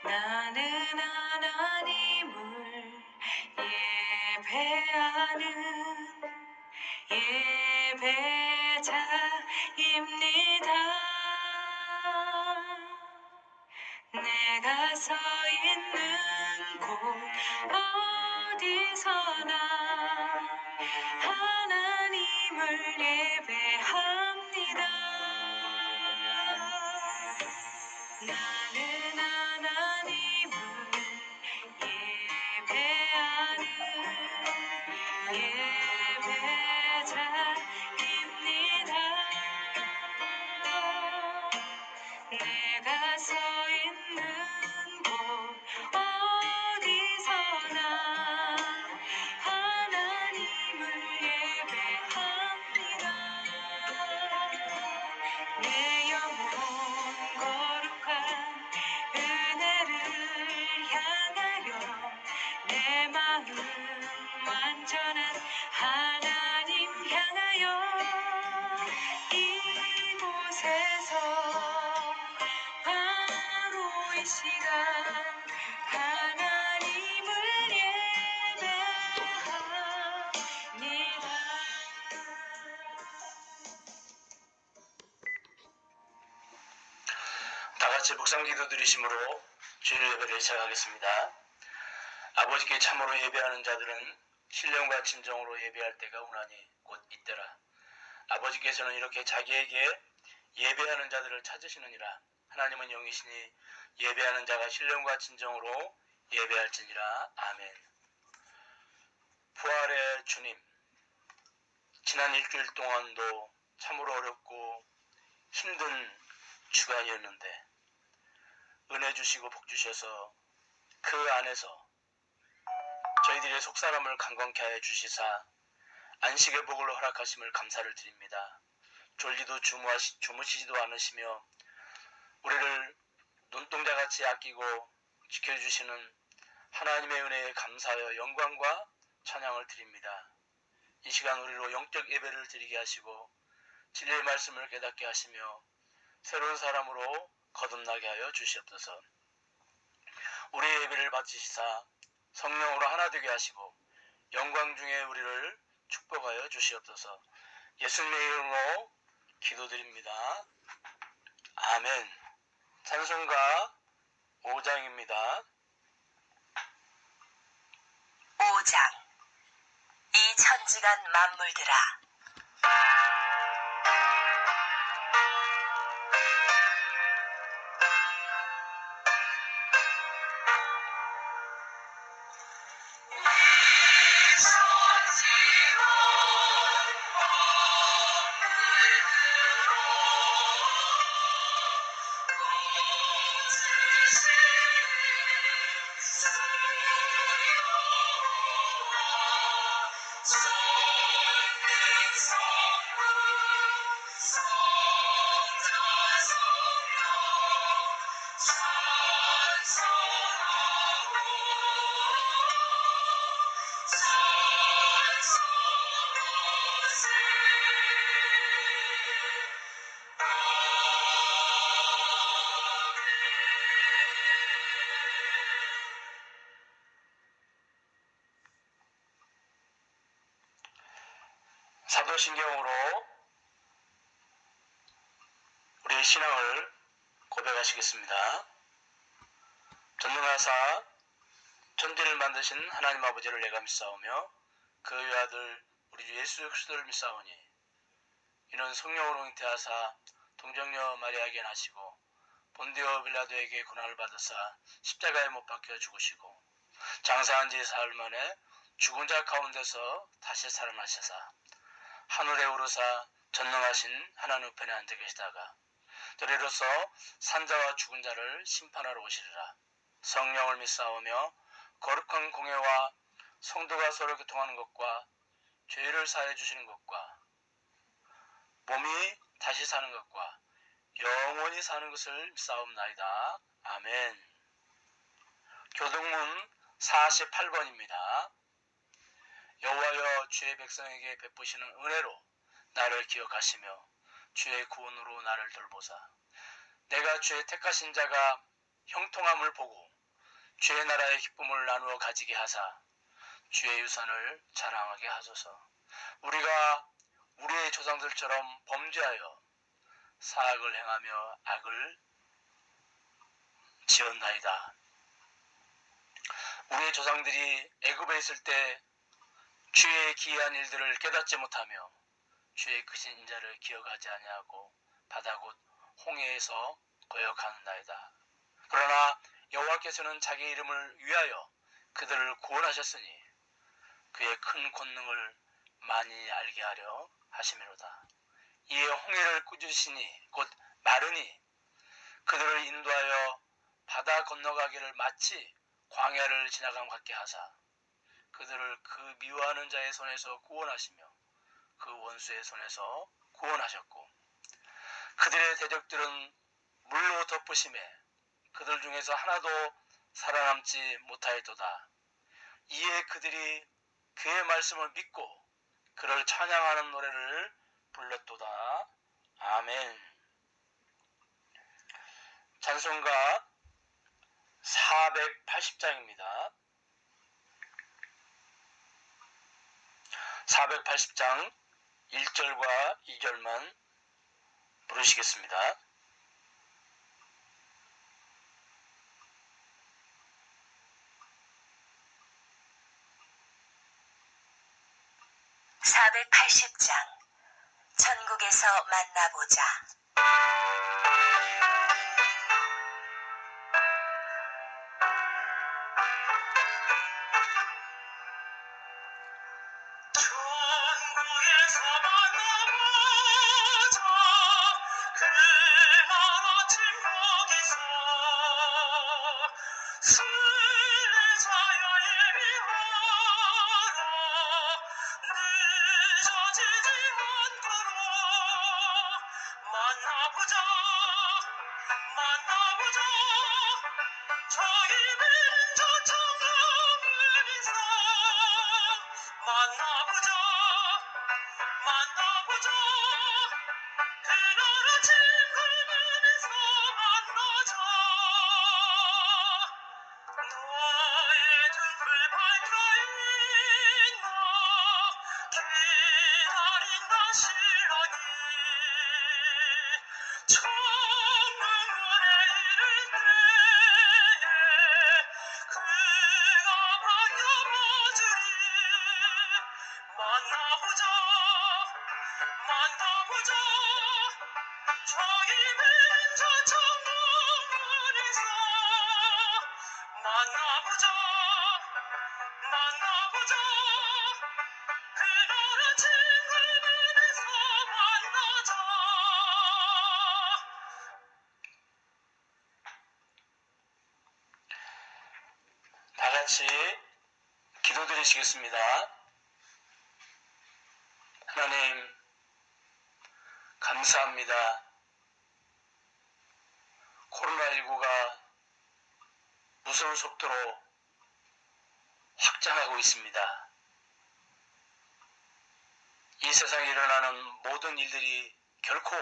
나는 하나님을 예배하는 예배자입니다. 내가 서 있는 곳 어디서나 하나님을 예배합니다. 나는 하나님을 예배하는 예배자입니다. 내가 서 있는 곳 어디서나 하나님을 예배합니다. 내 영혼 거룩한 은혜를 향하여 내 마음 완전한 하나님 향하여 이곳에서 바로 이 시간 하나님을 예배합니다. 다같이 묵상기도 드리심으로 주일 예배를 시작하겠습니다. 아버지께 참으로 예배하는 자들은 신령과 진정으로 예배할 때가 오나니 곧 이때라. 아버지께서는 이렇게 자기에게 예배하는 자들을 찾으시느니라. 하나님은 영이시니 예배하는 자가 신령과 진정으로 예배할지니라. 아멘. 부활의 주님, 지난 일주일 동안도 참으로 어렵고 힘든 주간이었는데 은혜 주시고 복 주셔서 그 안에서 저희들의 속사람을 강건케 하여 주시사 안식의 복을 허락하심을 감사를 드립니다. 졸리도 주무시지도 않으시며 우리를 눈동자같이 아끼고 지켜주시는 하나님의 은혜에 감사하여 영광과 찬양을 드립니다. 이 시간 우리로 영적 예배를 드리게 하시고 진리의 말씀을 깨닫게 하시며 새로운 사람으로 거듭나게 하여 주시옵소서. 우리의 예배를 바치시사 성령으로 하나 되게 하시고 영광 중에 우리를 축복하여 주시옵소서. 예수님의 이름으로 기도드립니다. 아멘. 찬송가 5장입니다. 5장. 이 천지간 만물들아, 사도신경으로 우리의 신앙을 고백하시겠습니다. 전능하사 천지를 만드신 하나님 아버지를 내가 믿사오며 그의 아들 우리 주 예수 그리스도를 믿사오니 이는 성령으로 잉태하사 동정녀 마리아에게 나시고 본디오 빌라도에게 고난을 받으사 십자가에 못 박혀 죽으시고 장사한 지 사흘 만에 죽은 자 가운데서 다시 살아나시사 하늘에 오르사 전능하신 하나님 우편에 앉아 계시다가 저리로서 산자와 죽은 자를 심판하러 오시리라. 성령을 믿사오며 거룩한 공회와 성도가 서로 교통하는 것과 죄를 사해 주시는 것과 몸이 다시 사는 것과 영원히 사는 것을 믿사옵나이다. 아멘. 교동문 48번입니다. 여호와여, 주의 백성에게 베푸시는 은혜로 나를 기억하시며 주의 구원으로 나를 돌보사 내가 주의 택하신 자가 형통함을 보고 주의 나라의 기쁨을 나누어 가지게 하사 주의 유산을 자랑하게 하소서. 우리가 우리의 조상들처럼 범죄하여 사악을 행하며 악을 지었나이다. 우리의 조상들이 애굽에 있을 때 주의 기이한 일들을 깨닫지 못하며 주의 크신 인자를 기억하지 아니하고 바다 곧 홍해에서 거역하는나이다. 그러나 여호와께서는 자기 이름을 위하여 그들을 구원하셨으니 그의 큰 권능을 많이 알게 하려 하심이로다. 이에 홍해를 꾸짖으시니 곧 마르니 그들을 인도하여 바다 건너가기를 마치 광야를 지나감 같게 하사 그들을 그 미워하는 자의 손에서 구원하시며 그 원수의 손에서 구원하셨고 그들의 대적들은 물로 덮으심에 그들 중에서 하나도 살아남지 못하였도다. 이에 그들이 그의 말씀을 믿고 그를 찬양하는 노래를 불렀도다. 아멘. 찬송가 480장입니다. 480장 1절과 2절만 부르시겠습니다. (480장) 천국에서 만나보자. 천국에서 만나보자. 그 나라 천국에서 순례자여 예비하라. 늦어지지 않도록 만나보자. 만나보자. 저희 빈저 천국에서 만나보자. 만나보자. 그 나라 친구들에서 만나자. 너의 등불 밝혀있나. 기다린다 신랑이. 천국문에 이를 때에 그가 반겨봐주리. 만나보자. 만나보자. 저희 빈저 천국문에서 만나보자. 만나보자. 그 나라 친구들에서 만나자. 다 같이 기도드리시겠습니다. 하나님 감사합니다. 코로나19가 무서운 속도로 확장하고 있습니다. 이 세상에 일어나는 모든 일들이 결코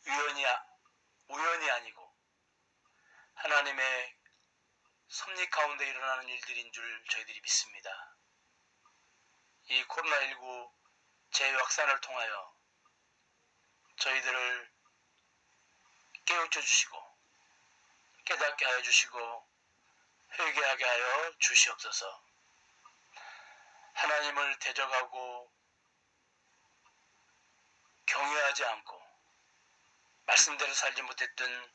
우연이 아니고 하나님의 섭리 가운데 일어나는 일들인 줄 저희들이 믿습니다. 이 코로나19 재확산을 통하여 저희들을 깨우쳐 주시고 깨닫게 하여 주시고 회개하게 하여 주시옵소서. 하나님을 대적하고 경외하지 않고 말씀대로 살지 못했던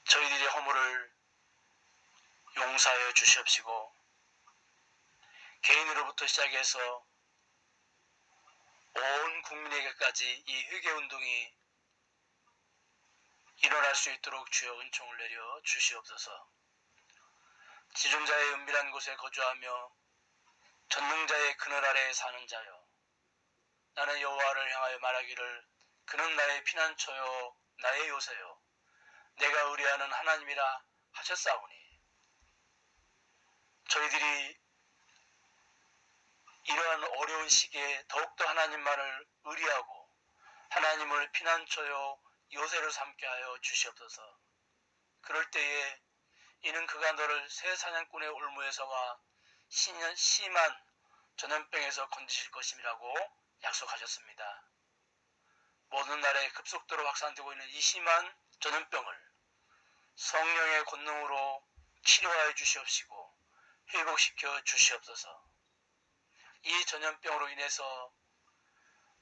저희들의 허물을 용서하여 주시옵시고 개인으로부터 시작해서 온 국민에게까지 이 회개운동이 일어날 수 있도록 주여 은총을 내려 주시옵소서. 지존자의 은밀한 곳에 거주하며 전능자의 그늘 아래에 사는 자여, 나는 여호와를 향하여 말하기를 그는 나의 피난처요 나의 요새요 내가 의뢰하는 하나님이라 하셨사오니, 저희들이 이러한 어려운 시기에 더욱더 하나님만을 의뢰하고 하나님을 피난처요 요새로 삼게 하여 주시옵소서. 그럴 때에 이는 그가 너를 새 사냥꾼의 올무에서와 심한 전염병에서 건지실 것임이라고 약속하셨습니다. 모든 나라에 급속도로 확산되고 있는 이 심한 전염병을 성령의 권능으로 치료하여 주시옵시고 회복시켜 주시옵소서. 이 전염병으로 인해서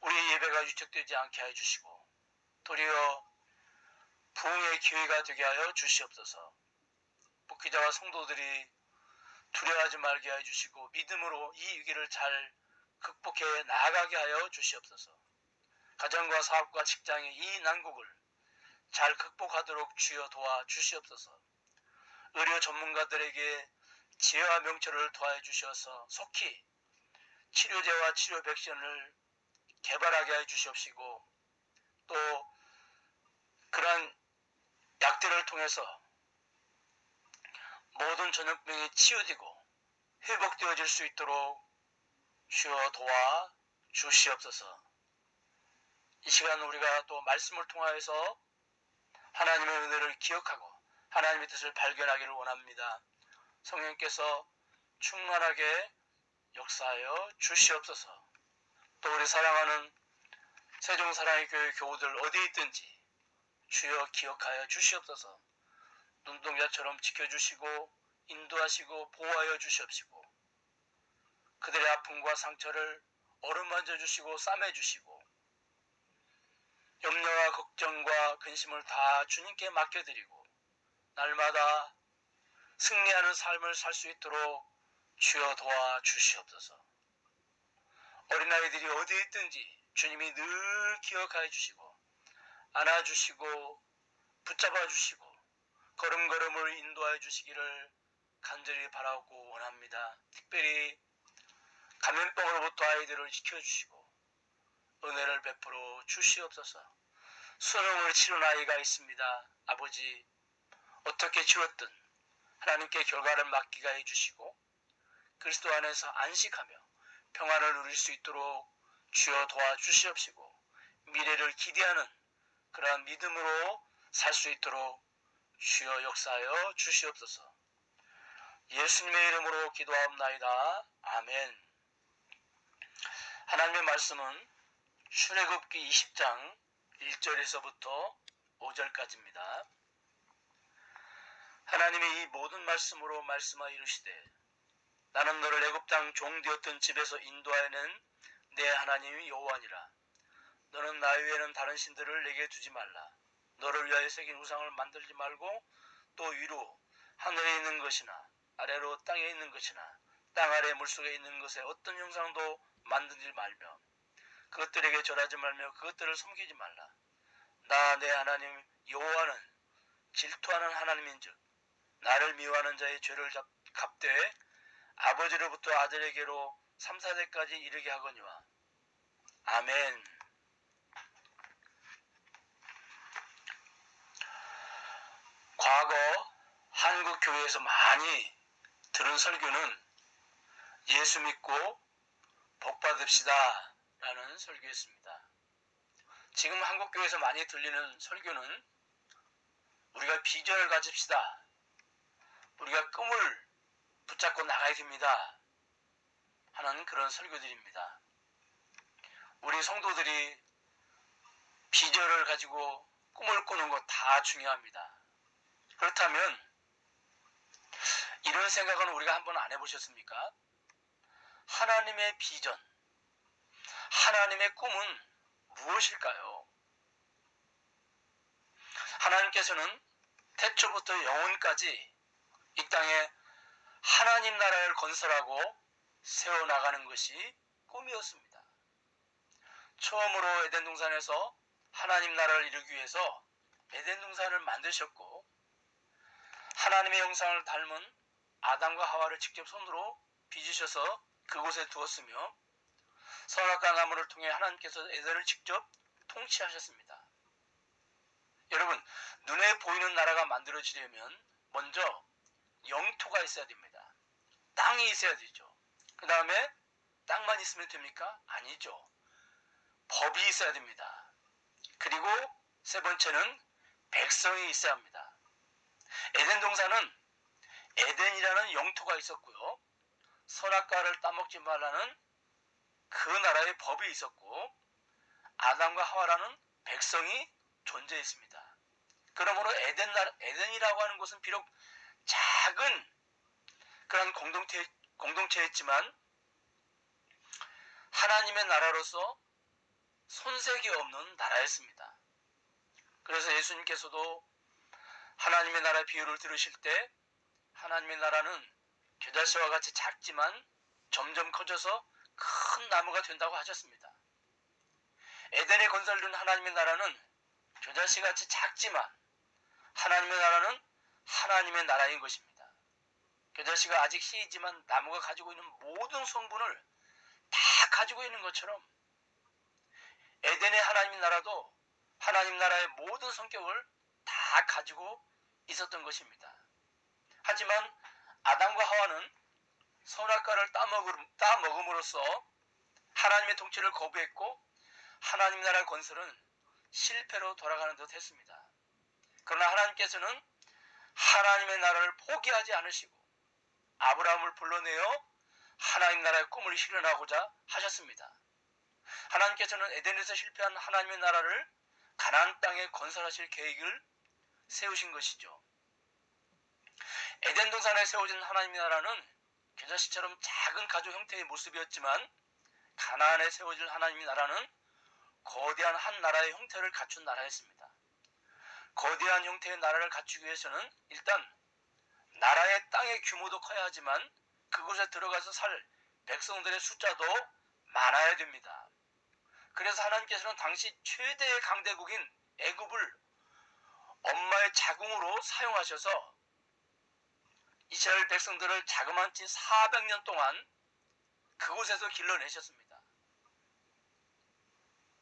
우리 예배가 유축되지 않게 하여 주시고 도리어 부흥의 기회가 되게 하여 주시옵소서. 목회자와 성도들이 두려워하지 말게 하여 주시고 믿음으로 이 위기를 잘 극복해 나아가게 하여 주시옵소서. 가정과 사업과 직장의 이 난국을 잘 극복하도록 주여 도와 주시옵소서. 의료 전문가들에게 지혜와 명철을 도와해 주셔서 속히 치료제와 치료 백신을 개발하게 해 주시옵시고 또 그러한 약들을 통해서 모든 전염병이 치유되고 회복되어질 수 있도록 주여 도와 주시옵소서. 이 시간 우리가 또 말씀을 통하여서 하나님의 은혜를 기억하고 하나님의 뜻을 발견하기를 원합니다. 성령께서 충만하게 역사하여 주시옵소서. 또 우리 사랑하는 세종사랑의 교회 교우들 어디에 있든지 주여 기억하여 주시옵소서. 눈동자처럼 지켜주시고 인도하시고 보호하여 주시옵시고 그들의 아픔과 상처를 어루만져 주시고 싸매 주시고 염려와 걱정과 근심을 다 주님께 맡겨드리고 날마다 승리하는 삶을 살 수 있도록 주여 도와 주시옵소서. 어린아이들이 어디에 있든지 주님이 늘 기억하여 주시고 안아주시고 붙잡아 주시고 걸음걸음을 인도하여 주시기를 간절히 바라고 원합니다. 특별히 감염병으로부터 아이들을 지켜주시고 은혜를 베풀어 주시옵소서. 수능을 치른 아이가 있습니다. 아버지 어떻게 치렀든 하나님께 결과를 맡기게 해주시고 그리스도 안에서 안식하며 평안을 누릴 수 있도록 주여 도와주시옵시고 미래를 기대하는 그러한 믿음으로 살 수 있도록 주여 역사하여 주시옵소서. 예수님의 이름으로 기도하옵나이다. 아멘. 하나님의 말씀은 출애굽기 20장 1절에서부터 5절까지입니다. 하나님의 이 모든 말씀으로 말씀하여 이르시되 나는 너를 애굽 땅 종되었던 집에서 인도하여낸 내 하나님이 여호와니라. 너는 나 외에는 다른 신들을 내게 두지 말라. 너를 위하여 새긴 우상을 만들지 말고 또 위로 하늘에 있는 것이나 아래로 땅에 있는 것이나 땅 아래 물속에 있는 것에 어떤 형상도 만들지 말며 그것들에게 절하지 말며 그것들을 섬기지 말라. 나 내 하나님 여호와는 질투하는 하나님인즉 나를 미워하는 자의 죄를 갚되 아버지로부터 아들에게로 3, 4대까지 이르게 하거니와. 아멘. 과거 한국 교회에서 많이 들은 설교는 예수 믿고 복 받읍시다 라는 설교였습니다. 지금 한국 교회에서 많이 들리는 설교는 우리가 비전을 가집시다. 우리가 꿈을 붙잡고 나가야 됩니다. 하는 그런 설교들입니다. 우리 성도들이 비전을 가지고 꿈을 꾸는 것 다 중요합니다. 그렇다면 이런 생각은 우리가 한번 안 해보셨습니까? 하나님의 비전, 하나님의 꿈은 무엇일까요? 하나님께서는 태초부터 영원까지 이 땅에 하나님 나라를 건설하고 세워나가는 것이 꿈이었습니다. 처음으로 에덴 동산에서 하나님 나라를 이루기 위해서 에덴 동산을 만드셨고 하나님의 형상을 닮은 아담과 하와를 직접 손으로 빚으셔서 그곳에 두었으며 선악과 나무를 통해 하나님께서 에덴을 직접 통치하셨습니다. 여러분, 눈에 보이는 나라가 만들어지려면 먼저 영토가 있어야 됩니다. 땅이 있어야 되죠. 그 다음에 땅만 있으면 됩니까? 아니죠. 법이 있어야 됩니다. 그리고 세 번째는 백성이 있어야 합니다. 에덴 동산은 에덴이라는 영토가 있었고요. 선악과를 따먹지 말라는 그 나라의 법이 있었고 아담과 하와라는 백성이 존재했습니다. 그러므로 에덴이라고 하는 곳은 비록 작은 그런 공동체였지만 하나님의 나라로서 손색이 없는 나라였습니다. 그래서 예수님께서도 하나님의 나라 비유를 들으실 때 하나님의 나라는 겨자씨와 같이 작지만 점점 커져서 큰 나무가 된다고 하셨습니다. 에덴에 건설된 하나님의 나라는 겨자씨같이 작지만 하나님의 나라는 하나님의 나라인 것입니다. 겨자씨가 아직 씨이지만 나무가 가지고 있는 모든 성분을 다 가지고 있는 것처럼 에덴의 하나님 나라도 하나님 나라의 모든 성격을 다 가지고 있었던 것입니다. 하지만 아담과 하와는 선악과를 따먹음으로써 하나님의 통치를 거부했고 하나님 나라 건설은 실패로 돌아가는 듯 했습니다. 그러나 하나님께서는 하나님의 나라를 포기하지 않으시고 아브라함을 불러내어 하나님 나라의 꿈을 실현하고자 하셨습니다. 하나님께서는 에덴에서 실패한 하나님의 나라를 가나안 땅에 건설하실 계획을 세우신 것이죠. 에덴 동산에 세워진 하나님의 나라는 겨자씨처럼 작은 가족 형태의 모습이었지만 가나안에 세워질 하나님의 나라는 거대한 한 나라의 형태를 갖춘 나라였습니다. 거대한 형태의 나라를 갖추기 위해서는 일단 나라의 땅의 규모도 커야 하지만 그곳에 들어가서 살 백성들의 숫자도 많아야 됩니다. 그래서 하나님께서는 당시 최대의 강대국인 애굽을 엄마의 자궁으로 사용하셔서 이스라엘 백성들을 자그마치 400년 동안 그곳에서 길러내셨습니다.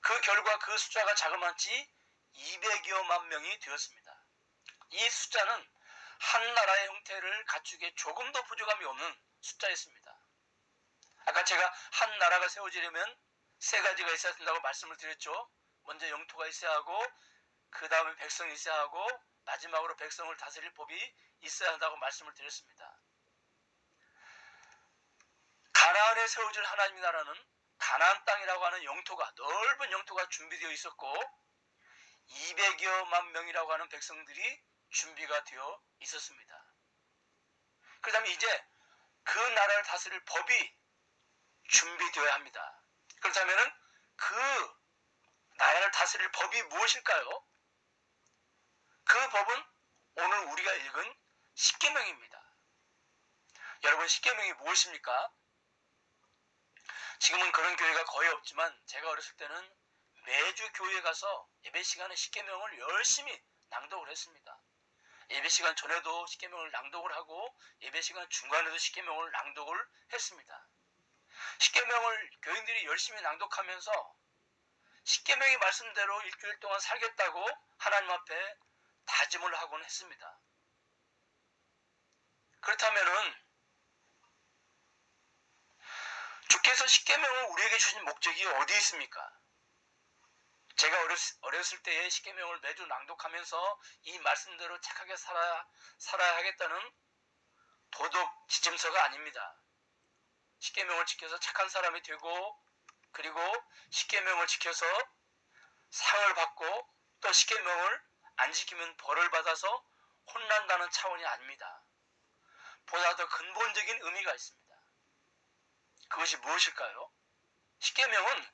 그 결과 그 숫자가 자그마치 200여만 명이 되었습니다. 이 숫자는 한 나라의 형태를 갖추기에 조금도 부족함이 없는 숫자였습니다. 아까 제가 한 나라가 세워지려면 세 가지가 있어야 된다고 말씀을 드렸죠. 먼저 영토가 있어야 하고 그 다음에 백성이 있어야 하고 마지막으로 백성을 다스릴 법이 있어야 한다고 말씀을 드렸습니다. 가나안에 세워질 하나님의 나라는 가나안 땅이라고 하는 영토가 넓은 영토가 준비되어 있었고 200여만 명이라고 하는 백성들이 준비가 되어 있었습니다. 그 다음에 이제 그 나라를 다스릴 법이 준비되어야 합니다. 그렇다면 그 나라를 다스릴 법이 무엇일까요? 그 법은 오늘 우리가 읽은 십계명입니다. 여러분, 십계명이 무엇입니까? 지금은 그런 교회가 거의 없지만 제가 어렸을 때는 매주 교회에 가서 예배 시간에 십계명을 열심히 낭독을 했습니다. 예배 시간 전에도 십계명을 낭독을 하고 예배 시간 중간에도 십계명을 낭독을 했습니다. 십계명을 교인들이 열심히 낭독하면서 십계명의 말씀대로 일주일 동안 살겠다고 하나님 앞에 다짐을 하곤 했습니다. 그렇다면은 주께서 십계명을 우리에게 주신 목적이 어디 있습니까? 제가 어렸을 때의 십계명을 매주 낭독하면서 이 말씀대로 착하게 살아야 하겠다는 도덕 지침서가 아닙니다. 십계명을 지켜서 착한 사람이 되고 그리고 십계명을 지켜서 상을 받고 또 십계명을 안 지키면 벌을 받아서 혼난다는 차원이 아닙니다. 보다 더 근본적인 의미가 있습니다. 그것이 무엇일까요? 십계명은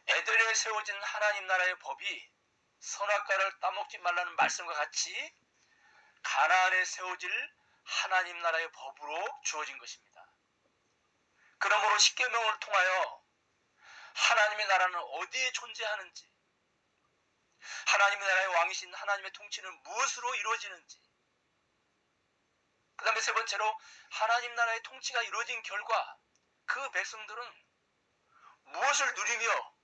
에덴에 세워진 하나님 나라의 법이 선악과를 따먹지 말라는 말씀과 같이 가나안에 세워질 하나님 나라의 법으로 주어진 것입니다. 그러므로 십계명을 통하여 하나님의 나라는 어디에 존재하는지, 하나님의 나라의 왕이신 하나님의 통치는 무엇으로 이루어지는지, 그 다음에 세 번째로 하나님 나라의 통치가 이루어진 결과 그 백성들은 무엇을 누리며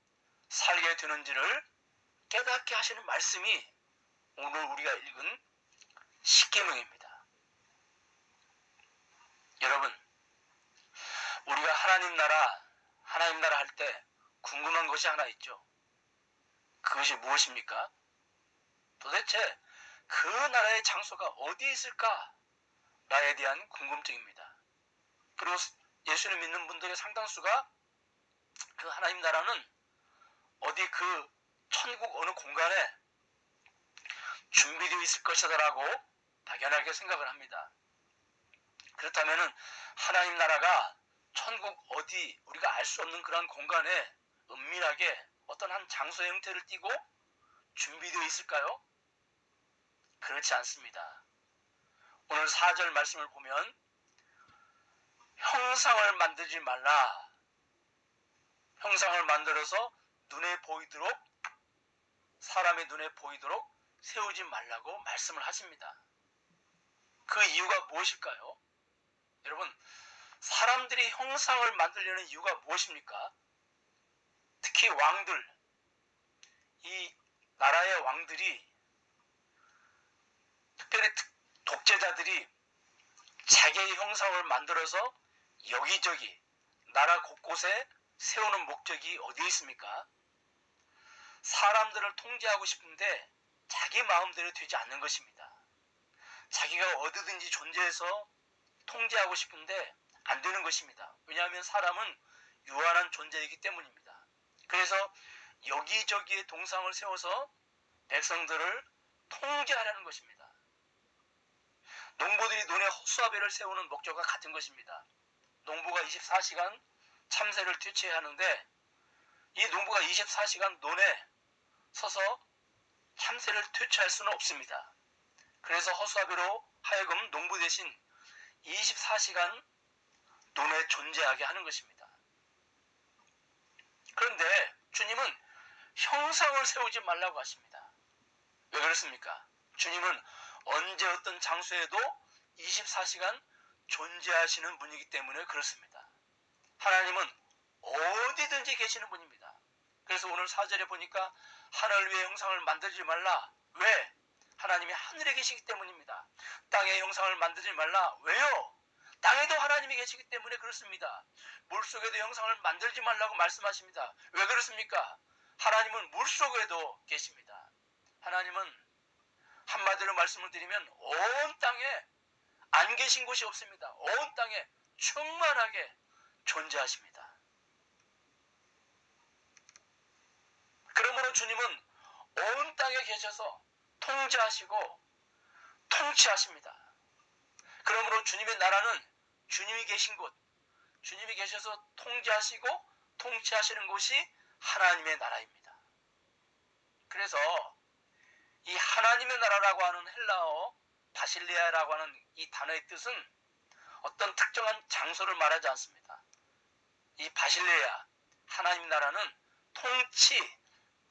살게 되는지를 깨닫게 하시는 말씀이 오늘 우리가 읽은 십계명입니다. 여러분, 우리가 하나님 나라 할 때 궁금한 것이 하나 있죠. 그것이 무엇입니까? 도대체 그 나라의 장소가 어디 있을까? 나에 대한 궁금증입니다. 그리고 예수를 믿는 분들의 상당수가 그 하나님 나라는 어디 그 천국 어느 공간에 준비되어 있을 것이다라고 막연하게 생각을 합니다. 그렇다면 하나님 나라가 천국 어디 우리가 알 수 없는 그런 공간에 은밀하게 어떤 한 장소의 형태를 띠고 준비되어 있을까요? 그렇지 않습니다. 오늘 4절 말씀을 보면 형상을 만들지 말라. 형상을 만들어서 눈에 보이도록 사람의 눈에 보이도록 세우지 말라고 말씀을 하십니다. 그 이유가 무엇일까요? 여러분, 사람들이 형상을 만들려는 이유가 무엇입니까? 특히 왕들, 이 나라의 왕들이, 특별히 독재자들이 자기의 형상을 만들어서 여기저기 나라 곳곳에 세우는 목적이 어디에 있습니까? 사람들을 통제하고 싶은데 자기 마음대로 되지 않는 것입니다. 자기가 어디든지 존재해서 통제하고 싶은데 안 되는 것입니다. 왜냐하면 사람은 유한한 존재이기 때문입니다. 그래서 여기저기에 동상을 세워서 백성들을 통제하려는 것입니다. 농부들이 논에 허수아비를 세우는 목적과 같은 것입니다. 농부가 24시간 참새를 퇴치해야 하는데 이 농부가 24시간 논에 서서 참새를 퇴치할 수는 없습니다. 그래서 허수아비로 하여금 농부 대신 24시간 논에 존재하게 하는 것입니다. 그런데 주님은 형상을 세우지 말라고 하십니다. 왜 그렇습니까? 주님은 언제 어떤 장소에도 24시간 존재하시는 분이기 때문에 그렇습니다. 하나님은 어디든지 계시는 분입니다. 그래서 오늘 4절에 보니까 하늘 위의 형상을 만들지 말라. 왜? 하나님이 하늘에 계시기 때문입니다. 땅의 형상을 만들지 말라. 왜요? 땅에도 하나님이 계시기 때문에 그렇습니다. 물속에도 형상을 만들지 말라고 말씀하십니다. 왜 그렇습니까? 하나님은 물속에도 계십니다. 하나님은 한마디로 말씀을 드리면 온 땅에 안 계신 곳이 없습니다. 온 땅에 충만하게 존재하십니다. 그러므로 주님은 온 땅에 계셔서 통제하시고 통치하십니다. 그러므로 주님의 나라는 주님이 계신 곳, 주님이 계셔서 통제하시고 통치하시는 곳이 하나님의 나라입니다. 그래서 이 하나님의 나라라고 하는 헬라어 바실레아라고 하는 이 단어의 뜻은 어떤 특정한 장소를 말하지 않습니다. 이 바실레아, 하나님 나라는 통치,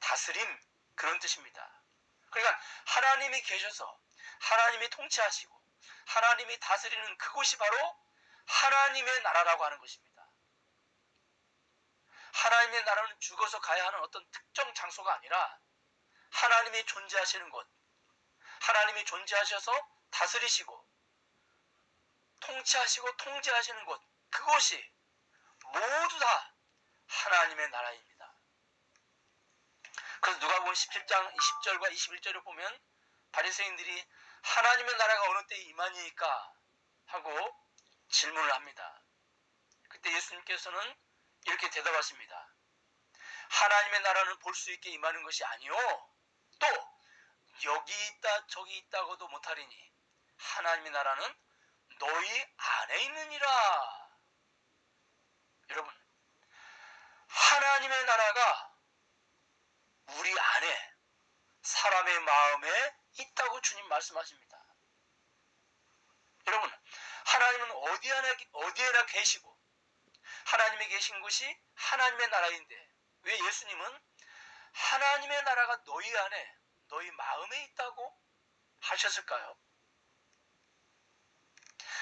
다스림 그런 뜻입니다. 그러니까 하나님이 계셔서 하나님이 통치하시고 하나님이 다스리는 그곳이 바로 하나님의 나라라고 하는 것입니다. 하나님의 나라는 죽어서 가야 하는 어떤 특정 장소가 아니라 하나님이 존재하시는 곳, 하나님이 존재하셔서 다스리시고 통치하시고 통제하시는 곳, 그곳이 모두 다 하나님의 나라입니다. 그래서 누가복음 17장 20절과 21절을 보면 바리새인들이 하나님의 나라가 어느 때에 임하니까 하고 질문을 합니다. 그때 예수님께서는 이렇게 대답하십니다. 하나님의 나라는 볼 수 있게 임하는 것이 아니요 또 여기 있다 저기 있다고도 못하리니 하나님의 나라는 너희 안에 있느니라. 여러분, 하나님의 나라가 우리 안에 사람의 마음에 있다고 주님 말씀하십니다. 여러분, 하나님은 어디에나 계시고 하나님이 계신 곳이 하나님의 나라인데 왜 예수님은 하나님의 나라가 너희 안에 너희 마음에 있다고 하셨을까요?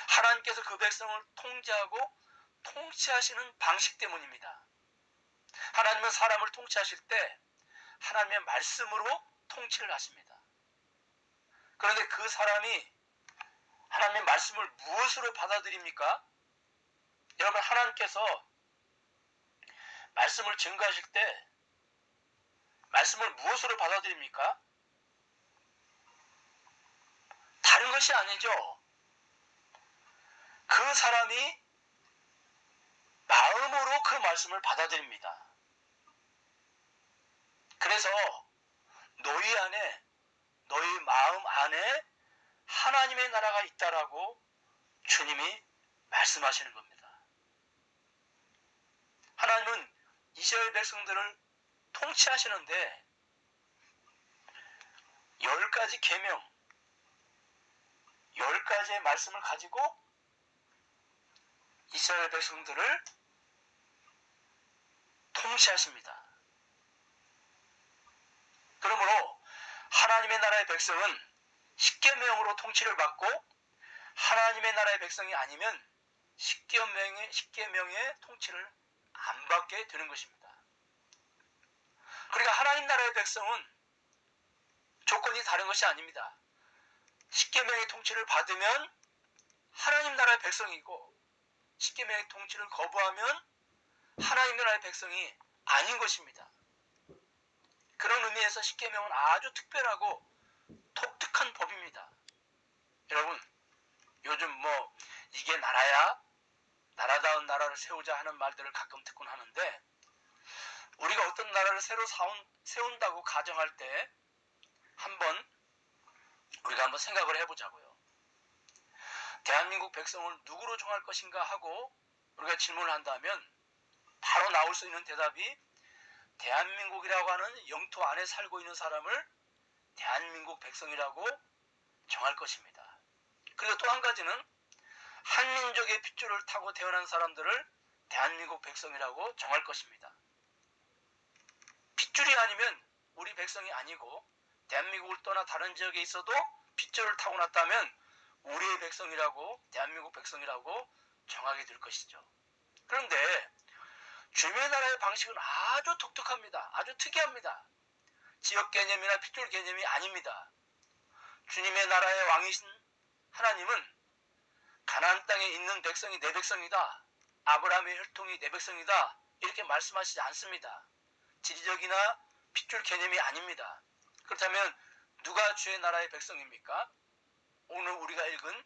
하나님께서 그 백성을 통제하고 통치하시는 방식 때문입니다. 하나님은 사람을 통치하실 때 하나님의 말씀으로 통치를 하십니다. 그런데 그 사람이 하나님의 말씀을 무엇으로 받아들입니까? 여러분, 하나님께서 말씀을 증거하실 때 말씀을 무엇으로 받아들입니까? 다른 것이 아니죠. 그 사람이 마음으로 그 말씀을 받아들입니다. 그래서 너희 안에, 너희 마음 안에 하나님의 나라가 있다라고 주님이 말씀하시는 겁니다. 하나님은 이스라엘 백성들을 통치하시는데 10가지 계명, 10가지의 말씀을 가지고 이스라엘 백성들을 통치하십니다. 그러므로 하나님의 나라의 백성은 십계명으로 통치를 받고 하나님의 나라의 백성이 아니면 십계명의 통치를 안 받게 되는 것입니다. 그러니까 하나님 나라의 백성은 조건이 다른 것이 아닙니다. 십계명의 통치를 받으면 하나님 나라의 백성이고 십계명의 통치를 거부하면 하나님 나라의 백성이 아닌 것입니다. 그런 의미에서 십계명은 아주 특별하고 독특한 법입니다. 여러분, 요즘 이게 나라야? 나라다운 나라를 세우자 하는 말들을 가끔 듣곤 하는데, 우리가 어떤 나라를 새로 세운다고 가정할 때 우리가 한번 생각을 해보자고요. 대한민국 백성을 누구로 정할 것인가 하고 우리가 질문을 한다면 바로 나올 수 있는 대답이 대한민국이라고 하는 영토 안에 살고 있는 사람을 대한민국 백성이라고 정할 것입니다. 그리고 또 한 가지는 한민족의 핏줄을 타고 태어난 사람들을 대한민국 백성이라고 정할 것입니다. 핏줄이 아니면 우리 백성이 아니고 대한민국을 떠나 다른 지역에 있어도 핏줄을 타고났다면 우리의 백성이라고, 대한민국 백성이라고 정하게 될 것이죠. 그런데 주님의 나라의 방식은 아주 독특합니다. 아주 특이합니다. 지역 개념이나 핏줄 개념이 아닙니다. 주님의 나라의 왕이신 하나님은 가나안 땅에 있는 백성이 내 백성이다, 아브라함의 혈통이 내 백성이다, 이렇게 말씀하시지 않습니다. 지리적이나 핏줄 개념이 아닙니다. 그렇다면 누가 주의 나라의 백성입니까? 오늘 우리가 읽은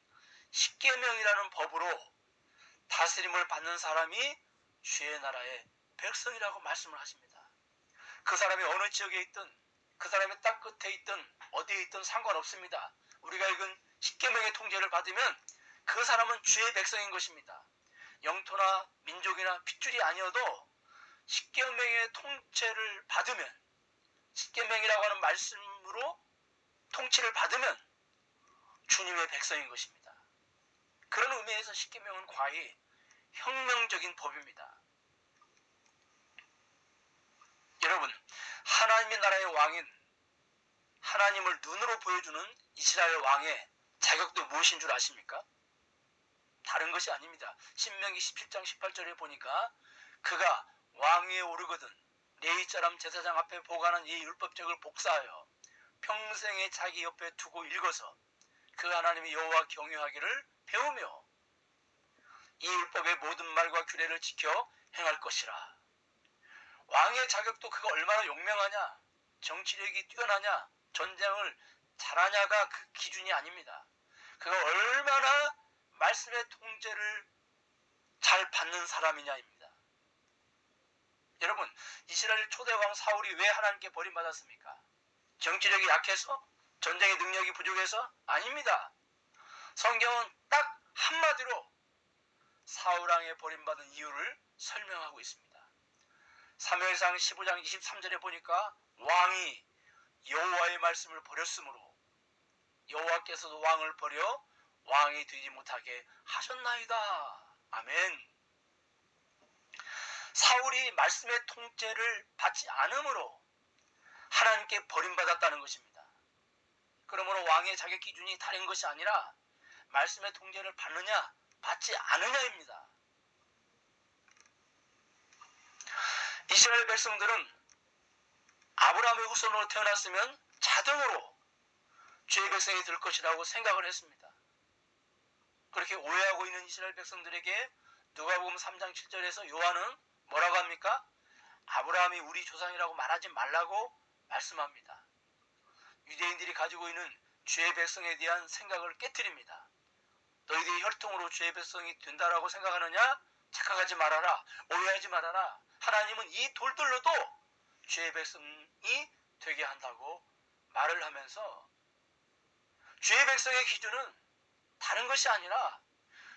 십계명이라는 법으로 다스림을 받는 사람이 주의 나라의 백성이라고 말씀을 하십니다. 그 사람이 어느 지역에 있든, 그 사람이 땅 끝에 있든 어디에 있든 상관없습니다. 우리가 읽은 십계명의 통제를 받으면 그 사람은 주의 백성인 것입니다. 영토나 민족이나 핏줄이 아니어도 십계명의 통제를 받으면, 십계명이라고 하는 말씀으로 통치를 받으면 주님의 백성인 것입니다. 그런 의미에서 십계명은 과히 혁명적인 법입니다. 여러분, 하나님의 나라의 왕인 하나님을 눈으로 보여주는 이스라엘 왕의 자격도 무엇인 줄 아십니까? 다른 것이 아닙니다. 신명기 17장 18절에 보니까 그가 왕위에 오르거든 레위 사람 제사장 앞에 보관한 이 율법책을 복사하여 평생에 자기 옆에 두고 읽어서 그 하나님의 여호와 경외하기를 배우며 이 율법의 모든 말과 규례를 지켜 행할 것이라. 왕의 자격도 그가 얼마나 용맹하냐, 정치력이 뛰어나냐, 전쟁을 잘하냐가 그 기준이 아닙니다. 그가 얼마나 말씀의 통제를 잘 받는 사람이냐입니다. 여러분, 이스라엘 초대왕 사울이 왜 하나님께 버림받았습니까? 정치력이 약해서? 전쟁의 능력이 부족해서? 아닙니다. 성경은 딱 한마디로 사울왕에 버림받은 이유를 설명하고 있습니다. 사무엘상 15장 23절에 보니까 왕이 여호와의 말씀을 버렸으므로 여호와께서도 왕을 버려 왕이 되지 못하게 하셨나이다. 아멘. 사울이 말씀의 통제를 받지 않으므로 하나님께 버림받았다는 것입니다. 그러므로 왕의 자격 기준이 다른 것이 아니라 말씀의 통제를 받느냐 받지 않느냐입니다. 이스라엘 백성들은 아브라함의 후손으로 태어났으면 자동으로 주의 백성이 될 것이라고 생각을 했습니다. 그렇게 오해하고 있는 이스라엘 백성들에게 누가복음 3장 7절에서 요한은 뭐라고 합니까? 아브라함이 우리 조상이라고 말하지 말라고 유대인들이 가지고 있는 주의 백성에 대한 생각을 깨트립니다. 너희들이 혈통으로 주의 백성이 된다라고 생각하느냐? 착각하지 말아라. 오해하지 말아라. 하나님은 이 돌들로도 주의 백성이 되게 한다고 말을 하면서 주의 백성의 기준은 다른 것이 아니라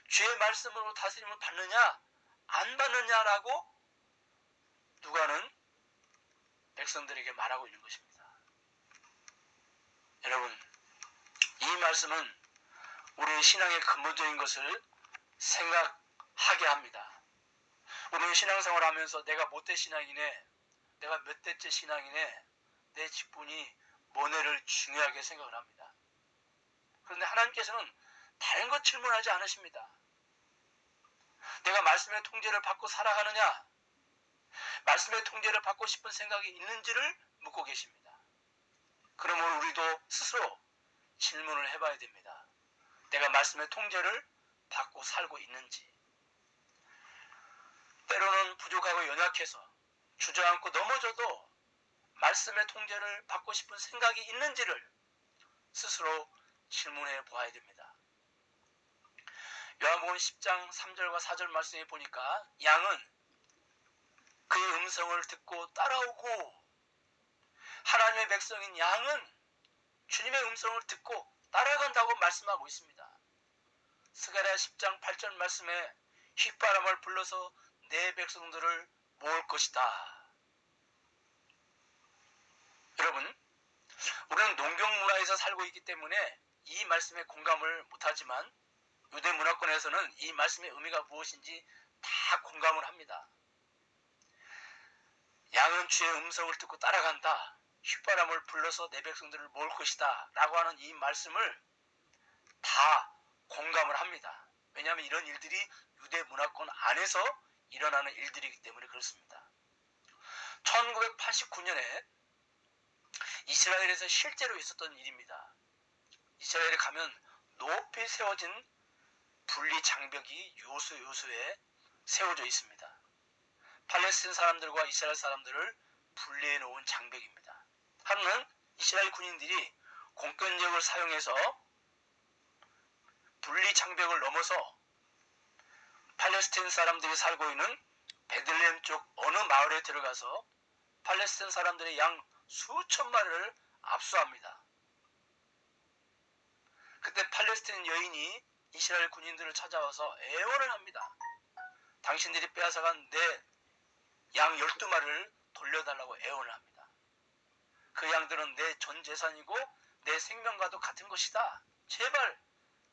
주의 말씀으로 다스림을 받느냐 안 받느냐라고 누가는 백성들에게 말하고 있는 것입니다. 여러분, 이 말씀은 우리의 신앙의 근본적인 것을 생각하게 합니다. 우리는 신앙생활을 하면서 내가 못된 신앙이네, 내가 몇 대째 신앙이네, 내 직분이 뭐네를 중요하게 생각을 합니다. 그런데 하나님께서는 다른 것 질문하지 않으십니다. 내가 말씀의 통제를 받고 살아가느냐, 말씀의 통제를 받고 싶은 생각이 있는지를 묻고 계십니다. 그러므로 우리도 스스로 질문을 해봐야 됩니다. 내가 말씀의 통제를 받고 살고 있는지. 때로는 부족하고 연약해서 주저앉고 넘어져도 말씀의 통제를 받고 싶은 생각이 있는지를 스스로 질문해 보아야 됩니다. 요한복음 10장 3절과 4절 말씀에 보니까 양은 그의 음성을 듣고 따라오고, 하나님의 백성인 양은 주님의 음성을 듣고 따라간다고 말씀하고 있습니다. 스가랴 10장 8절 말씀에 휘바람을 불러서 내 백성들을 모을 것이다. 여러분, 우리는 농경 문화에서 살고 있기 때문에 이 말씀에 공감을 못하지만 유대 문화권에서는 이 말씀의 의미가 무엇인지 다 공감을 합니다. 양은 주의 음성을 듣고 따라간다. 휘바람을 불러서 내 백성들을 모을 것이다. 라고 하는 이 말씀을 다 공감을 합니다. 왜냐하면 이런 일들이 유대 문화권 안에서 일어나는 일들이기 때문에 그렇습니다. 1989년에 이스라엘에서 실제로 있었던 일입니다. 이스라엘에 가면 높이 세워진 분리 장벽이 요소에 세워져 있습니다. 팔레스틴 사람들과 이스라엘 사람들을 분리해 놓은 장벽입니다. 하루는 이스라엘 군인들이 공권력을 사용해서 분리 장벽을 넘어서 팔레스틴 사람들이 살고 있는 베들레헴 쪽 어느 마을에 들어가서 팔레스틴 사람들의 양 수천 마리를 압수합니다. 그때 팔레스틴 여인이 이스라엘 군인들을 찾아와서 애원을 합니다. 당신들이 빼앗아간 내 양 12마리를 돌려달라고 애원을 합니다. 그 양들은 내 전 재산이고 내 생명과도 같은 것이다. 제발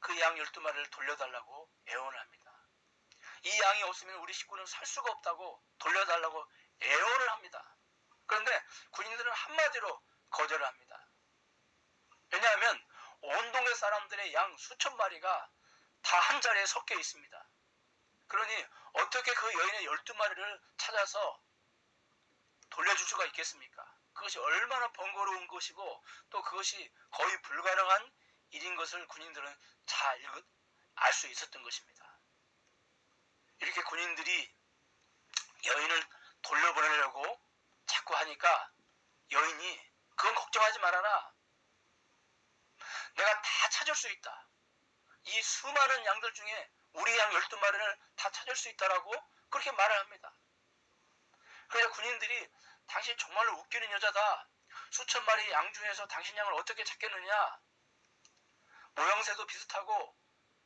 그 양 12마리를 돌려달라고 애원을 합니다. 이 양이 없으면 우리 식구는 살 수가 없다고 돌려달라고 애원을 합니다. 그런데 군인들은 한마디로 거절을 합니다. 왜냐하면 온 동네 사람들의 양 수천 마리가 다 한 자리에 섞여 있습니다. 그러니 어떻게 그 여인의 12마리를 찾아서 돌려줄 수가 있겠습니까? 그것이 얼마나 번거로운 것이고 또 그것이 거의 불가능한 일인 것을 군인들은 잘 알 수 있었던 것입니다. 이렇게 군인들이 여인을 돌려보내려고 자꾸 하니까 여인이 그건 걱정하지 말아라. 내가 다 찾을 수 있다. 이 수많은 양들 중에 우리 양 12마리를 다 찾을 수 있다라고 그렇게 말을 합니다. 그래서 군인들이 당신 정말로 웃기는 여자다. 수천 마리 양 중에서 당신 양을 어떻게 찾겠느냐. 모양새도 비슷하고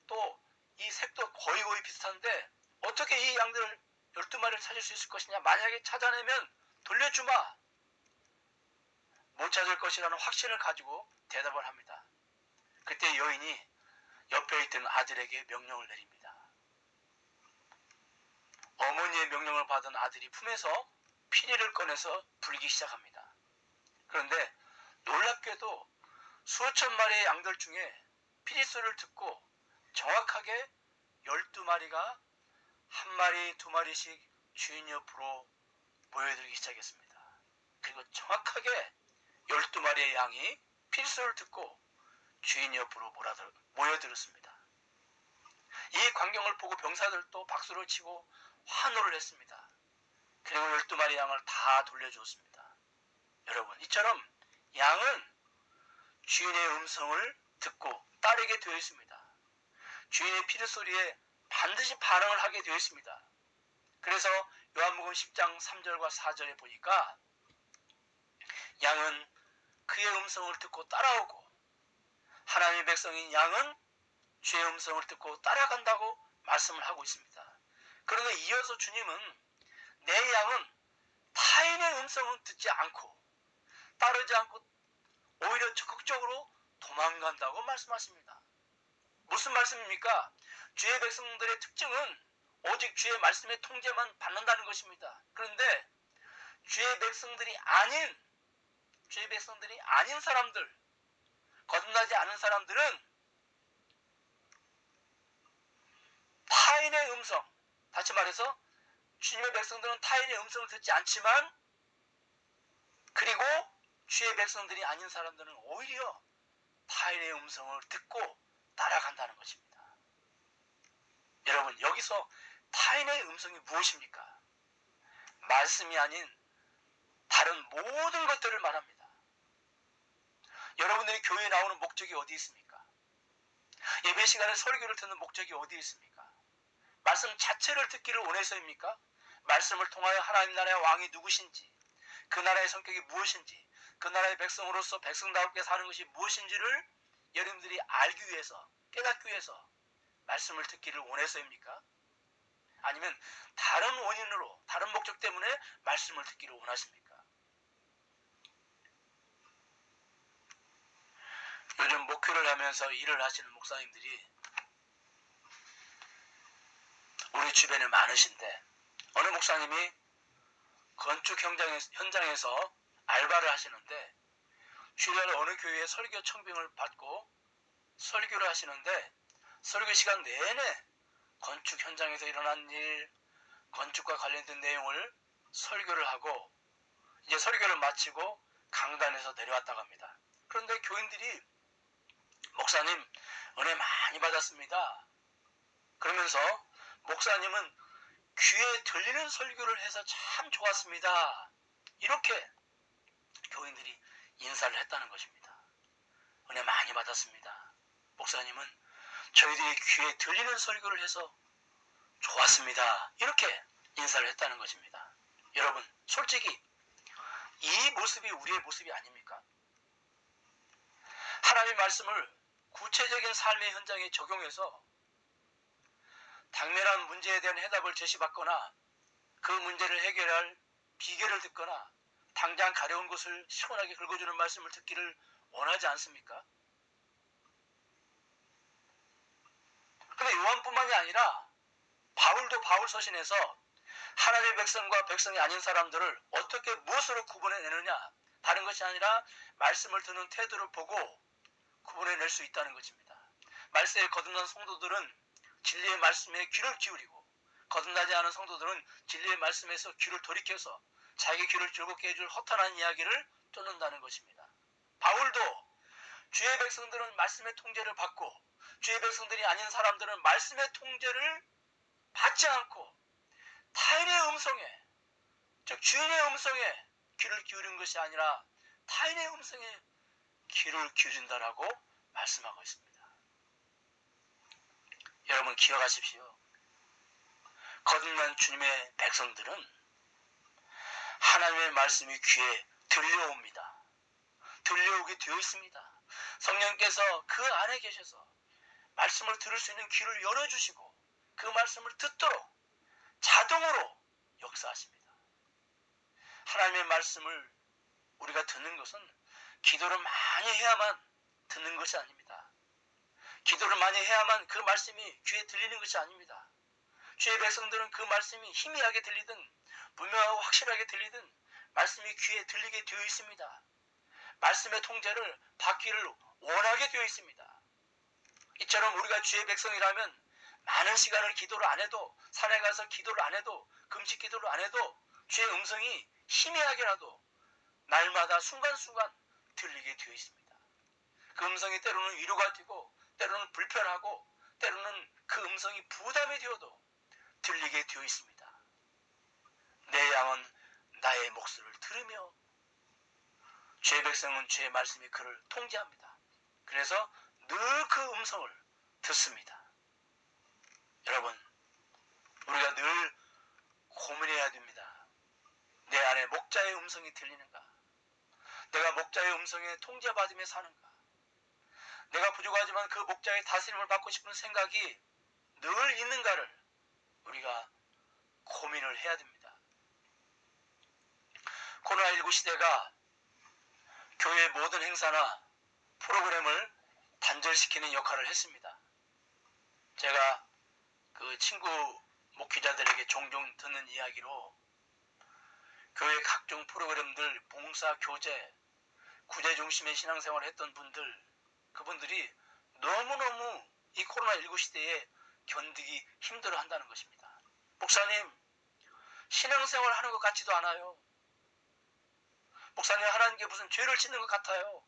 또 이 색도 거의 비슷한데 어떻게 이 양들 12마리를 찾을 수 있을 것이냐. 만약에 찾아내면 돌려주마. 못 찾을 것이라는 확신을 가지고 대답을 합니다. 그때 여인이 옆에 있던 아들에게 명령을 내립니다. 어머니의 명령을 받은 아들이 품에서 피리를 꺼내서 불기 시작합니다. 그런데 놀랍게도 수천 마리의 양들 중에 피리 소리를 듣고 정확하게 12마리가 한 마리, 두 마리씩 주인 옆으로 모여들기 시작했습니다. 그리고 정확하게 12마리의 양이 피리 소리를 듣고 주인 옆으로 모여들었습니다. 이 광경을 보고 병사들도 박수를 치고 환호를 했습니다. 그리고 12마리 양을 다 돌려주었습니다. 여러분, 이처럼 양은 주인의 음성을 듣고 따르게 되어 있습니다. 주인의 피르소리에 반드시 반응을 하게 되어 있습니다. 그래서 요한복음 10장 3절과 4절에 보니까 양은 그의 음성을 듣고 따라오고 하나님의 백성인 양은 주의 음성을 듣고 따라간다고 말씀을 하고 있습니다. 그런데 이어서 주님은 내 양은 타인의 음성은 듣지 않고 따르지 않고 오히려 적극적으로 도망간다고 말씀하십니다. 무슨 말씀입니까? 주의 백성들의 특징은 오직 주의 말씀의 통제만 받는다는 것입니다. 그런데 주의 백성들이 아닌 사람들, 거듭나지 않은 사람들은 타인의 음성, 다시 말해서 주님의 백성들은 타인의 음성을 듣지 않지만 그리고 주의 백성들이 아닌 사람들은 오히려 타인의 음성을 듣고 따라간다는 것입니다. 여러분, 여기서 타인의 음성이 무엇입니까? 말씀이 아닌 다른 모든 것들을 말합니다. 여러분들이 교회에 나오는 목적이 어디 있습니까? 예배 시간에 설교를 듣는 목적이 어디 있습니까? 말씀 자체를 듣기를 원해서입니까? 말씀을 통하여 하나님 나라의 왕이 누구신지, 그 나라의 성격이 무엇인지, 그 나라의 백성으로서 백성답게 사는 것이 무엇인지를 여러분들이 알기 위해서, 깨닫기 위해서 말씀을 듣기를 원해서입니까? 아니면 다른 원인으로, 다른 목적 때문에 말씀을 듣기를 원하십니까? 요즘 목회를 하면서 일을 하시는 목사님들이 우리 주변에 많으신데 어느 목사님이 건축 현장에서 알바를 하시는데 주일날 어느 교회에 설교 청빙을 받고 설교를 하시는데 설교 시간 내내 건축 현장에서 일어난 일, 건축과 관련된 내용을 설교를 하고 이제 설교를 마치고 강단에서 내려왔다고 합니다. 그런데 교인들이 목사님 은혜 많이 받았습니다. 그러면서 목사님은 귀에 들리는 설교를 해서 참 좋았습니다. 이렇게 교인들이 인사를 했다는 것입니다. 은혜 많이 받았습니다. 목사님은 저희들이 귀에 들리는 설교를 해서 좋았습니다. 이렇게 인사를 했다는 것입니다. 여러분, 솔직히 이 모습이 우리의 모습이 아닙니까? 하나님의 말씀을 구체적인 삶의 현장에 적용해서 당면한 문제에 대한 해답을 제시받거나 그 문제를 해결할 비결을 듣거나 당장 가려운 것을 시원하게 긁어주는 말씀을 듣기를 원하지 않습니까? 그런데 요한뿐만이 아니라 바울도 바울 서신에서 하나님의 백성과 백성이 아닌 사람들을 어떻게 무엇으로 구분해내느냐, 다른 것이 아니라 말씀을 듣는 태도를 보고 구분해낼 수 있다는 것입니다. 말세에 거듭난 성도들은 진리의 말씀에 귀를 기울이고 거듭나지 않은 성도들은 진리의 말씀에서 귀를 돌이켜서 자기 귀를 즐겁게 해줄 허탄한 이야기를 쫓는다는 것입니다. 바울도 주의 백성들은 말씀의 통제를 받고 주의 백성들이 아닌 사람들은 말씀의 통제를 받지 않고 타인의 음성에, 즉 주인의 음성에 귀를 기울인 것이 아니라 타인의 음성에 귀를 기울인다라고 말씀하고 있습니다. 여러분 기억하십시오. 거듭난 주님의 백성들은 하나님의 말씀이 귀에 들려옵니다. 들려오게 되어 있습니다. 성령께서 그 안에 계셔서 말씀을 들을 수 있는 귀를 열어주시고 그 말씀을 듣도록 자동으로 역사하십니다. 하나님의 말씀을 우리가 듣는 것은 기도를 많이 해야만 듣는 것이 아닙니다. 기도를 많이 해야만 그 말씀이 귀에 들리는 것이 아닙니다. 주의 백성들은 그 말씀이 희미하게 들리든 분명하고 확실하게 들리든 말씀이 귀에 들리게 되어 있습니다. 말씀의 통제를 받기를 원하게 되어 있습니다. 이처럼 우리가 주의 백성이라면 많은 시간을 기도를 안 해도, 산에 가서 기도를 안 해도, 금식 기도를 안 해도 주의 음성이 희미하게라도 날마다 순간순간 들리게 되어 있습니다. 그 음성이 때로는 위로가 되고 때로는 불편하고 때로는 그 음성이 부담이 되어도 들리게 되어 있습니다. 내 양은 나의 목소리를 들으며 주의 백성은 주의 말씀이 그를 통제합니다. 그래서 늘 그 음성을 듣습니다. 음성이 들리는가? 내가 목자의 음성에 통제받으며 사는가? 내가 부족하지만 그 목자의 다스림을 받고 싶은 생각이 늘 있는가를 우리가 고민을 해야 됩니다. 코로나19 시대가 교회의 모든 행사나 프로그램을 단절시키는 역할을 했습니다. 제가 그 친구 목회자들에게 종종 듣는 이야기로 교회 각종 프로그램들, 봉사, 교제, 구제 중심의 신앙생활을 했던 분들, 그분들이 너무너무 이 코로나19 시대에 견디기 힘들어 한다는 것입니다. 목사님, 신앙생활 하는 것 같지도 않아요. 목사님, 하나님께 무슨 죄를 짓는 것 같아요.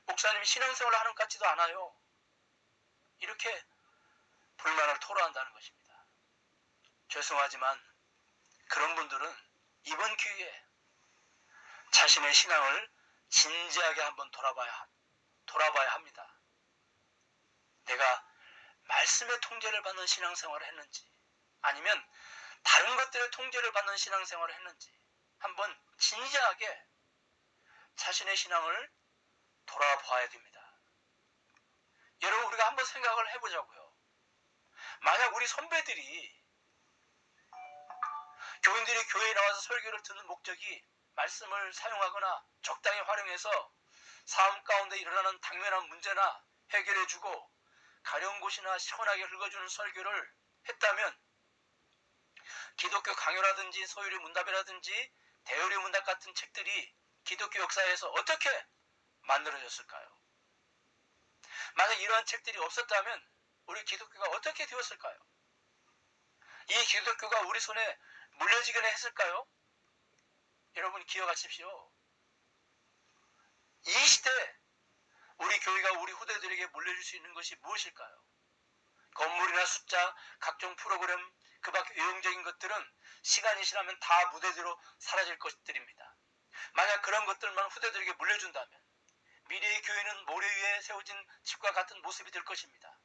목사님, 신앙생활 하는 것 같지도 않아요. 이렇게 불만을 토로한다는 것입니다. 죄송하지만 그런 분들은 이번 기회에 자신의 신앙을 진지하게 한번 돌아봐야 합니다. 내가 말씀의 통제를 받는 신앙생활을 했는지, 아니면 다른 것들의 통제를 받는 신앙생활을 했는지 한번 진지하게 자신의 신앙을 돌아봐야 됩니다. 여러분, 우리가 한번 생각을 해보자고요. 만약 우리 선배들이, 교인들이 교회에 나와서 설교를 듣는 목적이 말씀을 사용하거나 적당히 활용해서 삶 가운데 일어나는 당면한 문제나 해결해주고 가려운 곳이나 시원하게 긁어주는 설교를 했다면, 기독교 강요라든지 소유리 문답이라든지 대요리 문답 같은 책들이 기독교 역사에서 어떻게 만들어졌을까요? 만약 이러한 책들이 없었다면 우리 기독교가 어떻게 되었을까요? 이 기독교가 우리 손에 물려지기나 했을까요? 여러분 기억하십시오. 이 시대 우리 교회가 우리 후대들에게 물려줄 수 있는 것이 무엇일까요? 건물이나 숫자, 각종 프로그램, 그 밖에 외형적인 것들은 시간이 지나면 다 무대대로 사라질 것들입니다. 만약 그런 것들만 후대들에게 물려준다면 미래의 교회는 모래 위에 세워진 집과 같은 모습이 될 것입니다.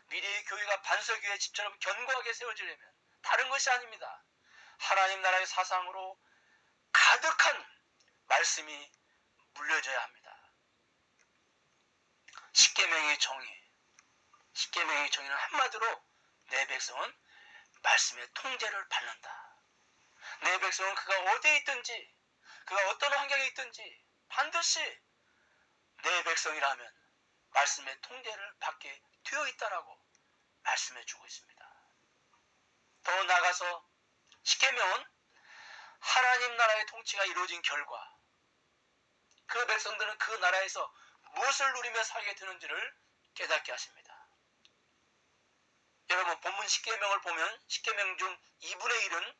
미래의 교회가 반석위의 집처럼 견고하게 세워지려면 다른 것이 아닙니다. 하나님 나라의 사상으로 가득한 말씀이 물려져야 합니다. 십계명의 정의는 한마디로 내 백성은 말씀의 통제를 받는다. 내 백성은 그가 어디에 있든지, 그가 어떤 환경에 있든지 반드시 내 백성이라면 말씀의 통제를 받게 되어 있다라고 말씀해 주고 있습니다. 더 나아가서 십계명은 하나님 나라의 통치가 이루어진 결과 그 백성들은 그 나라에서 무엇을 누리며 살게 되는지를 깨닫게 하십니다. 여러분, 본문 십계명을 보면 십계명 중 2분의 1은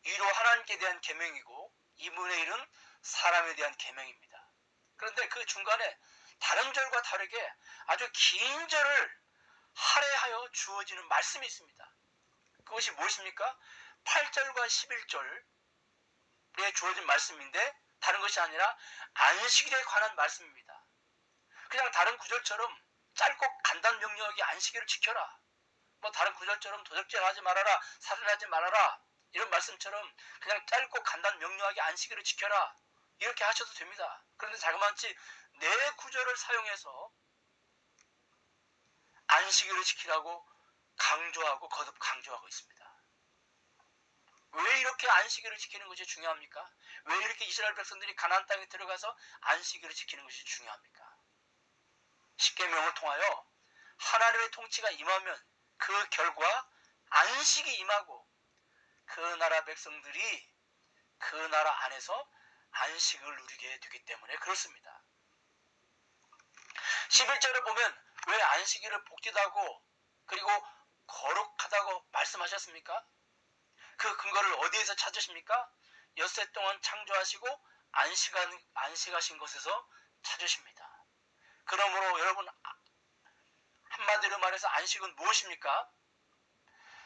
위로 하나님께 대한 계명이고 2분의 1은 사람에 대한 계명입니다. 그런데 그 중간에 다른 절과 다르게 아주 긴 절을 할애하여 주어지는 말씀이 있습니다. 그것이 무엇입니까? 8절과 11절에 주어진 말씀인데 다른 것이 아니라 안식일에 관한 말씀입니다. 그냥 다른 구절처럼 짧고 간단 명료하게 안식일을 지켜라, 뭐 다른 구절처럼 도적질하지 말아라, 살인하지 말아라, 이런 말씀처럼 그냥 짧고 간단 명료하게 안식일을 지켜라, 이렇게 하셔도 됩니다. 그런데 자그마치 4구절을 사용해서 안식일을 지키라고 강조하고 거듭 강조하고 있습니다. 왜 이렇게 안식일을 지키는 것이 중요합니까? 왜 이렇게 이스라엘 백성들이 가나안 땅에 들어가서 안식일을 지키는 것이 중요합니까? 십계명을 통하여 하나님의 통치가 임하면 그 결과 안식이 임하고 그 나라 백성들이 그 나라 안에서 안식을 누리게 되기 때문에 그렇습니다. 11절을 보면 왜 안식일을 복되다고 그리고 거룩하다고 말씀하셨습니까? 그 근거를 어디에서 찾으십니까? 엿새 동안 창조하시고 안식하신 것에서 찾으십니다. 그러므로 여러분, 한마디로 말해서 안식은 무엇입니까?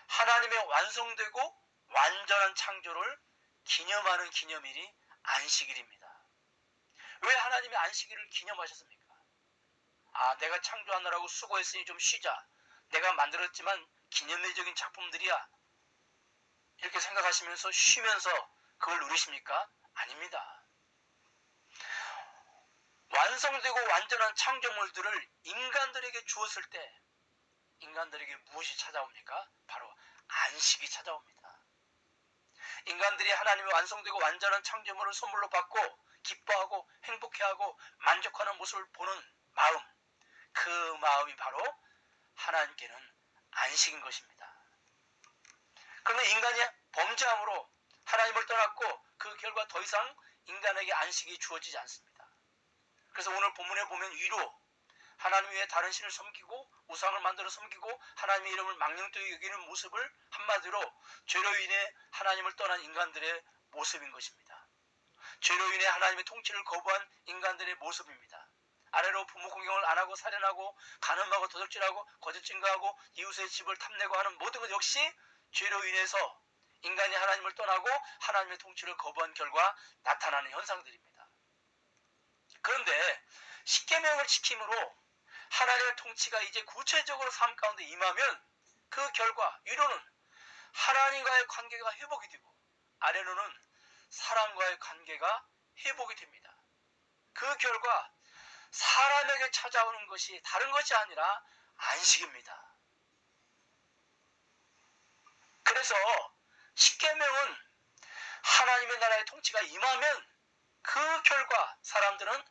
하나님의 완성되고 완전한 창조를 기념하는 기념일이 안식일입니다. 왜 하나님의 안식일을 기념하셨습니까? 내가 창조하느라고 수고했으니 좀 쉬자, 내가 만들었지만 기념일적인 작품들이야, 이렇게 생각하시면서 쉬면서 그걸 누리십니까? 아닙니다. 완성되고 완전한 창조물들을 인간들에게 주었을 때 인간들에게 무엇이 찾아옵니까? 바로 안식이 찾아옵니다. 인간들이 하나님의 완성되고 완전한 창조물을 선물로 받고 기뻐하고 행복해하고 만족하는 모습을 보는 마음, 그 마음이 바로 하나님께는 안식인 것입니다. 그러나 인간이 범죄함으로 하나님을 떠났고 그 결과 더 이상 인간에게 안식이 주어지지 않습니다. 그래서 오늘 본문에 보면 위로 하나님 외에 다른 신을 섬기고 우상을 만들어 섬기고 하나님의 이름을 망령되게 여기는 모습을 한마디로 죄로 인해 하나님을 떠난 인간들의 모습인 것입니다. 죄로 인해 하나님의 통치를 거부한 인간들의 모습입니다. 아래로 부모 공경을 안 하고 살인하고 간음하고 도둑질하고 거짓 증거하고 이웃의 집을 탐내고 하는 모든 것 역시 죄로 인해서 인간이 하나님을 떠나고 하나님의 통치를 거부한 결과 나타나는 현상들입니다. 그런데 십계명을 지킴으로 하나님의 통치가 이제 구체적으로 삶 가운데 임하면 그 결과 위로는 하나님과의 관계가 회복이 되고 아래로는 사람과의 관계가 회복이 됩니다. 그 결과 사람에게 찾아오는 것이 다른 것이 아니라 안식입니다. 그래서 십계명은 하나님의 나라의 통치가 임하면 그 결과 사람들은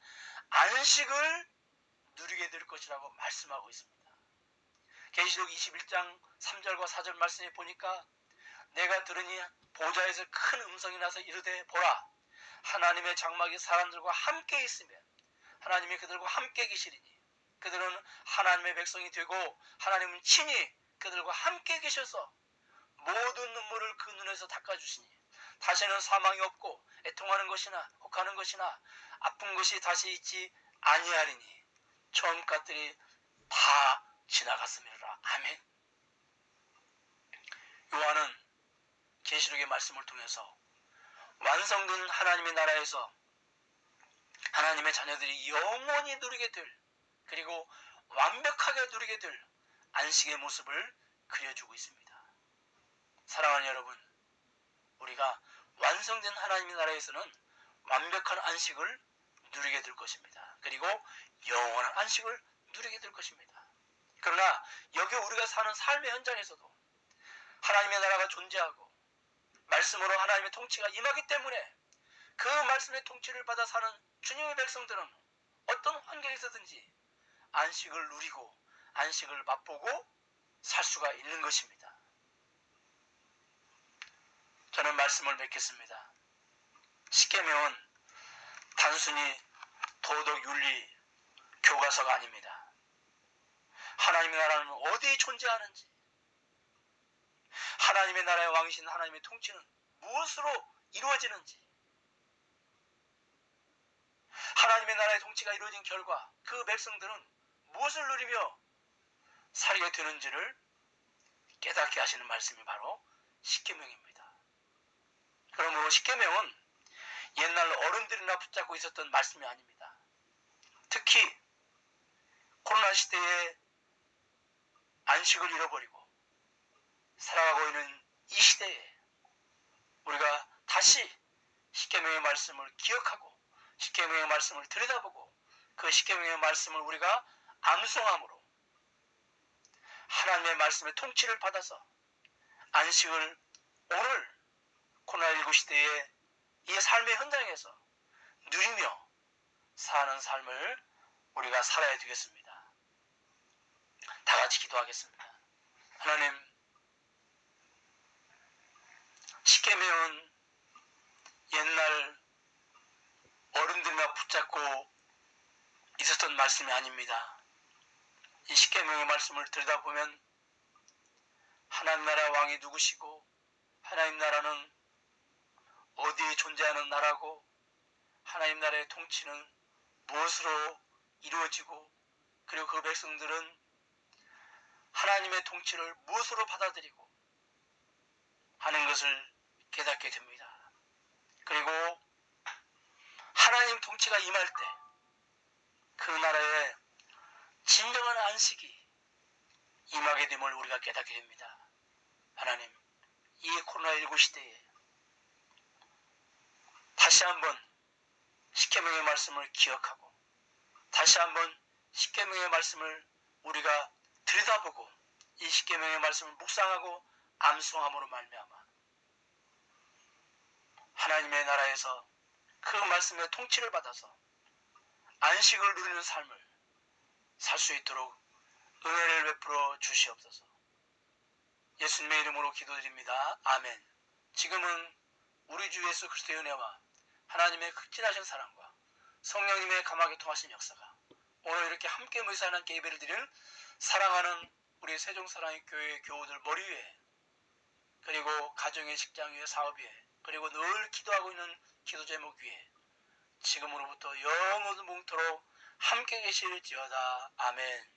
안식을 누리게 될 것이라고 말씀하고 있습니다. 계시록 21장 3절과 4절 말씀에 보니까 내가 들으니 보좌에서 큰 음성이 나서 이르되 보라 하나님의 장막이 사람들과 함께 있으며 하나님이 그들과 함께 계시리니 그들은 하나님의 백성이 되고 하나님은 친히 그들과 함께 계셔서 모든 눈물을 그 눈에서 닦아주시니 다시는 사망이 없고 애통하는 것이나 혹하는 것이나 아픈 것이 다시 있지 아니하리니 처음 것들이 다 지나갔음이라. 아멘. 요한은 계시록의 말씀을 통해서 완성된 하나님의 나라에서 하나님의 자녀들이 영원히 누리게 될 그리고 완벽하게 누리게 될 안식의 모습을 그려주고 있습니다. 사랑하는 여러분, 우리가 완성된 하나님의 나라에서는 완벽한 안식을 누리게 될 것입니다. 그리고 영원한 안식을 누리게 될 것입니다. 그러나 여기 우리가 사는 삶의 현장에서도 하나님의 나라가 존재하고 말씀으로 하나님의 통치가 임하기 때문에 그 말씀의 통치를 받아 사는 주님의 백성들은 어떤 환경에서든지 안식을 누리고 안식을 맛보고 살 수가 있는 것입니다. 저는 말씀을 맺겠습니다. 십계명은 단순히 도덕 윤리 교과서가 아닙니다. 하나님의 나라는 어디에 존재하는지 하나님의 나라의 왕이신 하나님의 통치는 무엇으로 이루어지는지 하나님의 나라의 통치가 이루어진 결과 그 백성들은 무엇을 누리며 살게 되는지를 깨닫게 하시는 말씀이 바로 십계명입니다. 그러므로 십계명은 옛날 어른들이나 붙잡고 있었던 말씀이 아닙니다. 특히 코로나 시대에 안식을 잃어버리고 살아가고 있는 이 시대에 우리가 다시 십계명의 말씀을 기억하고 십계명의 말씀을 들여다보고 그 십계명의 말씀을 우리가 암송함으로 하나님의 말씀의 통치를 받아서 안식을 오늘 코로나19 시대에 이 삶의 현장에서 누리며 사는 삶을 우리가 살아야 되겠습니다. 다 같이 기도하겠습니다. 하나님, 십계명은 옛날 어른들이나 붙잡고 있었던 말씀이 아닙니다. 이 십계명의 말씀을 들여다보면 하나님 나라 왕이 누구시고 하나님 나라는 어디에 존재하는 나라고 하나님 나라의 통치는 무엇으로 이루어지고 그리고 그 백성들은 하나님의 통치를 무엇으로 받아들이고 하는 것을 깨닫게 됩니다. 그리고 하나님 통치가 임할 때 그 나라에 진정한 안식이 임하게 됨을 우리가 깨닫게 됩니다. 하나님, 이 코로나19 시대에 다시 한번 십계명의 말씀을 기억하고 다시 한번 십계명의 말씀을 우리가 들여다보고 이 십계명의 말씀을 묵상하고 암송함으로 말미암아 하나님의 나라에서 그 말씀의 통치를 받아서 안식을 누리는 삶을 살 수 있도록 은혜를 베풀어 주시옵소서. 예수님의 이름으로 기도드립니다. 아멘. 지금은 우리 주 예수 그리스도의 은혜와 하나님의 극진하신 사랑과 성령님의 감화에 통하신 역사가 오늘 이렇게 함께 모여서 하나님께 예배를 드리는 사랑하는 우리 세종사랑의 교회 교우들 머리 위에, 그리고 가정의 직장 위에, 사업 위에, 그리고 늘 기도하고 있는 기도 제목 위에 지금으로부터 영원히 뭉토록 함께 계실지어다. 아멘.